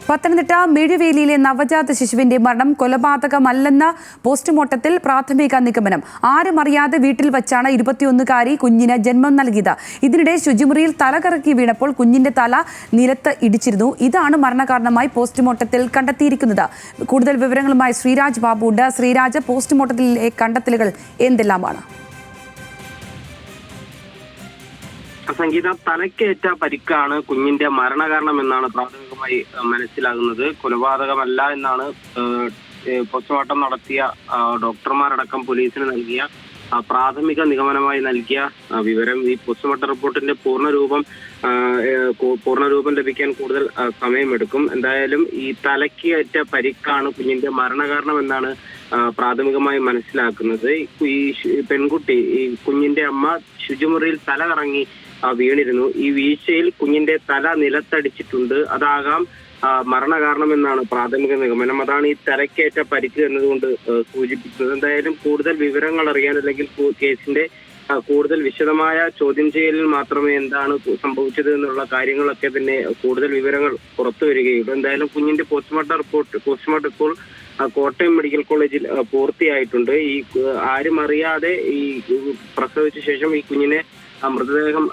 പത്തനംതിട്ട മെഴുവേലിയിലെ നവജാത ശിശുവിന്റെ മരണം കൊലപാതകമല്ലെന്ന പോസ്റ്റ്മോർട്ടത്തിൽ പ്രാഥമിക നിഗമനം. ആരും അറിയാതെ വീട്ടിൽ വച്ചാണ് 21-കാരി കുഞ്ഞിന് ജന്മം നൽകിയത്. ഇതിനിടെ ശുചിമുറിയിൽ തലകറക്കി വീണപ്പോൾ കുഞ്ഞിന്റെ തല നിലത്ത് ഇടിച്ചിരുന്നു. ഇതാണ് മരണകാരണമായി പോസ്റ്റ്മോർട്ടത്തിൽ കണ്ടെത്തിയിരിക്കുന്നത്. കൂടുതൽ വിവരങ്ങളുമായി ശ്രീരാജ് ബാബു ഉണ്ട്. ശ്രീരാജ്, പോസ്റ്റ്മോർട്ടത്തിലെ കണ്ടെത്തലുകൾ എന്തെല്ലാമാണ്? സംഗീത, തലക്കേറ്റ പരിക്കാണ് കുഞ്ഞിന്റെ മരണകാരണം എന്നാണ് പ്രാഥമികമായി മനസ്സിലാകുന്നത്. കൊലപാതകമല്ല എന്നാണ് പോസ്റ്റ്മോർട്ടം നടത്തിയ ഡോക്ടർമാരടക്കം പോലീസിന് നൽകിയ പ്രാഥമിക നിഗമനമായി നൽകിയ വിവരം. ഈ പോസ്റ്റ്മോർട്ടം റിപ്പോർട്ടിന്റെ പൂർണ്ണരൂപം ലഭിക്കാൻ കൂടുതൽ സമയമെടുക്കും. എന്തായാലും ഈ തലക്കേറ്റ പരിക്കാണ് കുഞ്ഞിന്റെ മരണകാരണം എന്നാണ് പ്രാഥമികമായി മനസ്സിലാക്കുന്നത്. ഈ പെൺകുട്ടി, ഈ കുഞ്ഞിന്റെ അമ്മ ശുചിമുറിയിൽ തല കറങ്ങി വീണിരുന്നു. ഈ വീഴ്ചയിൽ കുഞ്ഞിന്റെ തല നിലത്തടിച്ചിട്ടുണ്ട്. അതാകാം മരണകാരണം എന്നാണ് പ്രാഥമിക നിഗമനം. അതാണ് ഈ തലക്കേറ്റ പരിക്ക് എന്നതുകൊണ്ട് സൂചിപ്പിക്കുന്നത്. എന്തായാലും കൂടുതൽ വിവരങ്ങൾ അറിയാൻ, അല്ലെങ്കിൽ കേസിന്റെ കൂടുതൽ വിശദമായ ചോദ്യം ചെയ്യലിൽ മാത്രമേ എന്താണ് സംഭവിച്ചത് എന്നുള്ള കാര്യങ്ങളൊക്കെ തന്നെ കൂടുതൽ വിവരങ്ങൾ പുറത്തു വരികയുള്ളൂ. എന്തായാലും കുഞ്ഞിന്റെ പോസ്റ്റ്മോർട്ടം ഇപ്പോൾ കോട്ടയം മെഡിക്കൽ കോളേജിൽ പൂർത്തിയായിട്ടുണ്ട്. ഈ ആരും അറിയാതെ ഈ പ്രസവിച്ച ശേഷം ഈ കുഞ്ഞിനെ മൃതദേഹം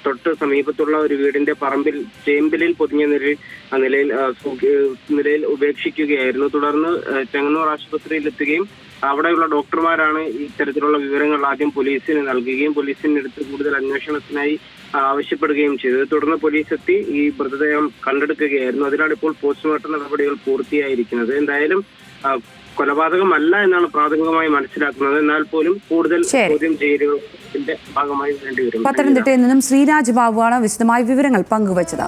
തൊട്ട് സമീപത്തുള്ള ഒരു വീടിന്റെ പറമ്പിൽ ചേമ്പിലിൽ പൊതിഞ്ഞ നിലയിൽ ഉപേക്ഷിക്കുകയായിരുന്നു. തുടർന്ന് ചെങ്ങന്നൂർ ആശുപത്രിയിൽ എത്തുകയും അവിടെയുള്ള ഡോക്ടർമാരാണ് ഇത്തരത്തിലുള്ള വിവരങ്ങൾ ആദ്യം പോലീസിന് നൽകുകയും പോലീസിന്റെ അടുത്ത് കൂടുതൽ അന്വേഷണത്തിനായി ആവശ്യപ്പെടുകയും ചെയ്തത്. തുടർന്ന് പോലീസ് എത്തി ഈ മൃതദേഹം കണ്ടെടുക്കുകയായിരുന്നു. അതിനാണ് ഇപ്പോൾ പോസ്റ്റ്മോർട്ടം നടപടികൾ പൂർത്തിയായിരിക്കുന്നത്. എന്തായാലും കൊലപാതകമല്ല എന്നാണ് പ്രാഥമികമായി മനസ്സിലാക്കുന്നത്. എന്നാൽ പോലും കൂടുതൽ ചോദ്യം ചെയ്യലുകളുടെ ഭാഗമായി വേണ്ടിവരും. പത്തനംതിട്ടയിൽ നിന്നും ശ്രീരാജ് ബാബുവാണ് വിശദമായ വിവരങ്ങൾ പങ്കുവച്ചത്.